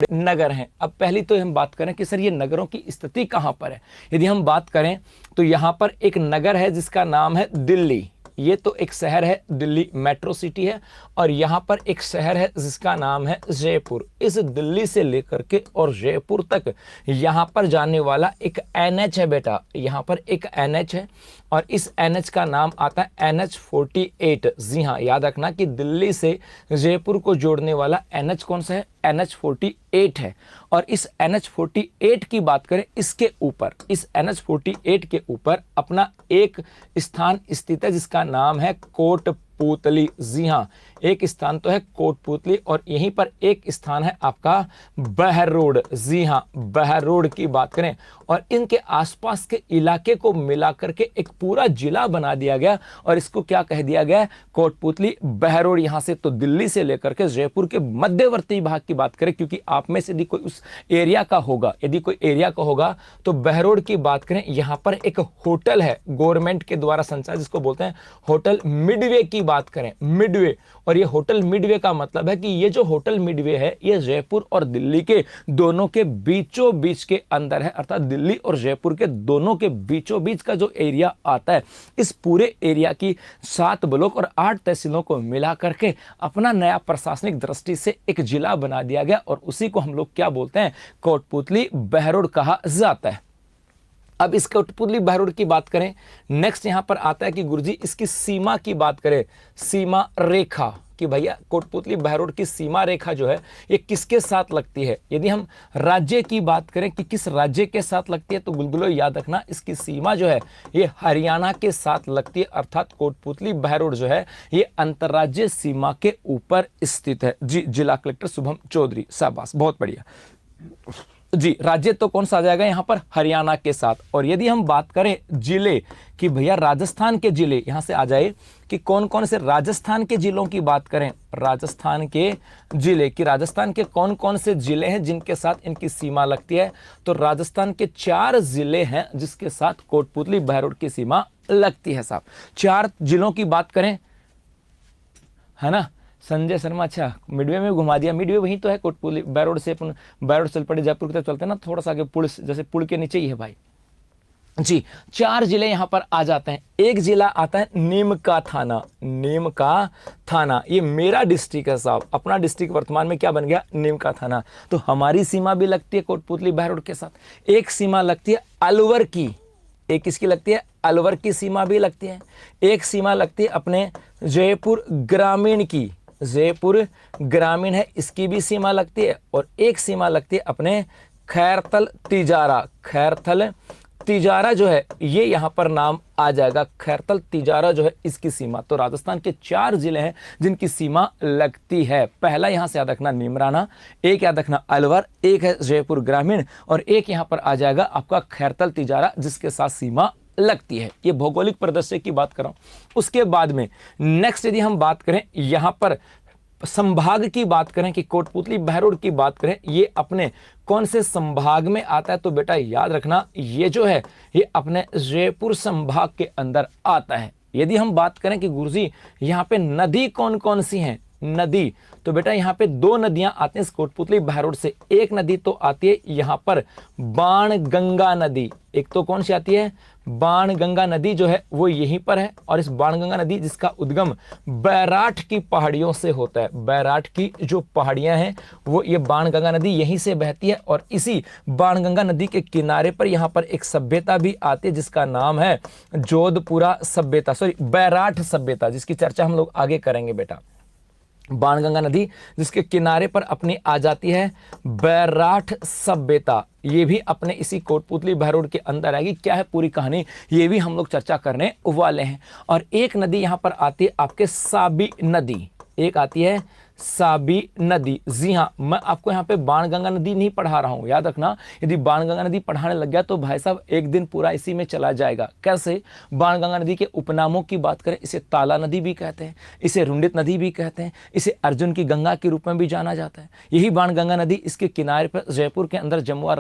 नगर हैं। अब पहली तो हम बात करें कि सर ये नगरों की स्थिति कहां पर है। यदि हम बात करें तो यहां पर एक नगर है जिसका नाम है दिल्ली। ये तो एक शहर है, दिल्ली मेट्रो सिटी है। और यहां पर एक शहर है जिसका नाम है जयपुर। इस दिल्ली से लेकर के और जयपुर तक यहां पर जाने वाला एक एनएच है बेटा। यहां पर एक एनएच है और इस एनएच का नाम आता है NH-48। जी हाँ, याद रखना कि दिल्ली से जयपुर को जोड़ने वाला एनएच कौन सा है, NH-48 है। और इस NH-48 की बात करें, इसके ऊपर, इस NH-48 के ऊपर अपना एक स्थान स्थित है जिसका नाम है कोटपूतली। जी हाँ, एक स्थान तो है कोटपूतली और यहीं पर एक स्थान है आपका बहरोड। जी हाँ, बहरोड की बात करें और इनके आसपास के इलाके को मिलाकर के एक पूरा जिला बना दिया गया और इसको क्या कह दिया गया, कोटपूतली बहरोड। यहां से तो दिल्ली से लेकर के जयपुर के मध्यवर्ती भाग की बात करें, क्योंकि आप में से यदि कोई उस एरिया का होगा, यदि कोई एरिया का होगा तो बहरोड की बात करें, यहां पर एक होटल है गवर्नमेंट के द्वारा संचालित, जिसको बोलते हैं होटल मिडवे की बात करें, मिडवे। और ये होटल मिडवे का मतलब है कि ये जो होटल मिडवे है ये जयपुर और दिल्ली के दोनों के बीचों बीच के अंदर है, अर्थात दिल्ली और जयपुर के दोनों के बीचों बीच का जो एरिया आता है, इस पूरे एरिया की 7 ब्लॉक और 8 तहसीलों को मिला करके अपना नया प्रशासनिक दृष्टि से एक जिला बना दिया गया और उसी को हम लोग क्या बोलते हैं, कोटपूतली बहरोड कहा जाता है। अब इस कोटपूतली बहरोड की बात करें, नेक्स्ट यहां पर आता है कि गुरुजी इसकी सीमा की बात करें, सीमा रेखा, कि भैया कोटपूतली बहरोड की सीमा रेखा जो है ये किसके साथ लगती है। यदि हम राज्य की बात करें कि किस राज्य के साथ लगती है तो बुलबुलो याद रखना इसकी सीमा जो है ये हरियाणा के साथ लगती है, अर्थात कोटपूतली बहरोड जो है ये अंतर्राज्यीय सीमा के ऊपर स्थित है। जी, जिला कलेक्टर शुभम चौधरी, शाबाश, बहुत बढ़िया। जी, राज्य तो कौन सा आ जाएगा यहां पर, हरियाणा के साथ। और यदि हम बात करें जिले कि भैया राजस्थान के जिले, यहां से आ जाए कि कौन कौन से राजस्थान के जिलों की बात करें, राजस्थान के जिले कि राजस्थान के कौन कौन से जिले हैं जिनके साथ इनकी सीमा लगती है, तो राजस्थान के 4 जिले हैं जिसके साथ कोटपूतली बहरोड की सीमा लगती है साहब। 4 जिलों की बात करें, है ना संजय शर्मा, अच्छा मिडवे में घुमा दिया, मिडवे वहीं तो है कोटपूतली बहरोड से, अपन बहरोड चल पड़े जयपुर की तरफ चलते हैं ना, थोड़ा सा आगे पुल, जैसे पुल के नीचे ही है भाई। जी, 4 जिले यहां पर आ जाते हैं। एक जिला आता है नीम का थाना, नीम का थाना, ये मेरा डिस्ट्रिक्ट है साहब, अपना डिस्ट्रिक्ट वर्तमान में क्या बन गया, नीम का थाना। तो हमारी सीमा भी लगती है कोटपूतली बहरोड के साथ। एक सीमा लगती है अलवर की, एक किसकी लगती है, अलवर की सीमा भी लगती है। एक सीमा लगती है अपने जयपुर ग्रामीण की, जयपुर ग्रामीण है इसकी भी सीमा लगती है। और एक सीमा लगती है अपने खैरथल तिजारा, खैरथल तिजारा जो है ये यहां पर नाम आ जाएगा, खैरथल तिजारा जो है इसकी सीमा। तो राजस्थान के 4 जिले हैं जिनकी सीमा लगती है। पहला यहां से याद रखना नीमराना, एक याद रखना अलवर, एक है जयपुर ग्रामीण और एक यहां पर आ जाएगा आपका खैरथल तिजारा जिसके साथ सीमा लगती है। ये भौगोलिक परिदृश्य की बात कर रहा हूं। उसके बाद में नेक्स्ट यदि हम बात करें यहां पर संभाग की बात करें कि कोटपूतली बहरोड की बात करें, ये अपने कौन से संभाग में आता है, तो बेटा याद रखना ये जो है ये अपने जयपुर संभाग के अंदर आता है। यदि हम बात करें कि गुरुजी यहाँ पे नदी कौन कौन सी हैं, नदी, तो बेटा यहाँ पे 2 नदियां आती हैं इस कोटपूतली बहरोड से। एक नदी तो आती है यहाँ पर बाणगंगा नदी, एक तो कौन सी आती है, बाणगंगा नदी जो है वो यहीं पर है। और इस बाणगंगा नदी जिसका उद्गम बैराठ की पहाड़ियों से होता है, बैराठ की जो पहाड़ियां हैं वो ये बाणगंगा नदी यहीं से बहती है। और इसी बाणगंगा नदी के किनारे पर यहाँ पर एक सभ्यता भी आती है जिसका नाम है जोधपुरा सभ्यता, सॉरी बैराठ सभ्यता, जिसकी चर्चा हम लोग आगे करेंगे बेटा। बाणगंगा नदी जिसके किनारे पर अपनी आ जाती है बैराठ सभ्यता, ये भी अपने इसी कोटपूतली बहरोड के अंदर आएगी। क्या है पूरी कहानी ये भी हम लोग चर्चा करने वाले हैं। और एक नदी यहां पर आती है आपके साबी नदी, एक आती है साबी नदी। जी हाँ, मैं आपको यहाँ पे बाणगंगा नदी नहीं पढ़ा रहा हूँ, याद रखना यदि बाणगंगा नदी पढ़ाने लग गया तो भाई साहब एक दिन पूरा इसी में चला जाएगा। कैसे, बाणगंगा नदी के उपनामों की बात करें, इसे ताला नदी भी कहते हैं, इसे रुंडित नदी भी कहते हैं, इसे अर्जुन की गंगा के रूप में भी जाना जाता है। यही बाणगंगा नदी इसके किनारे पर जयपुर के अंदर जमुआ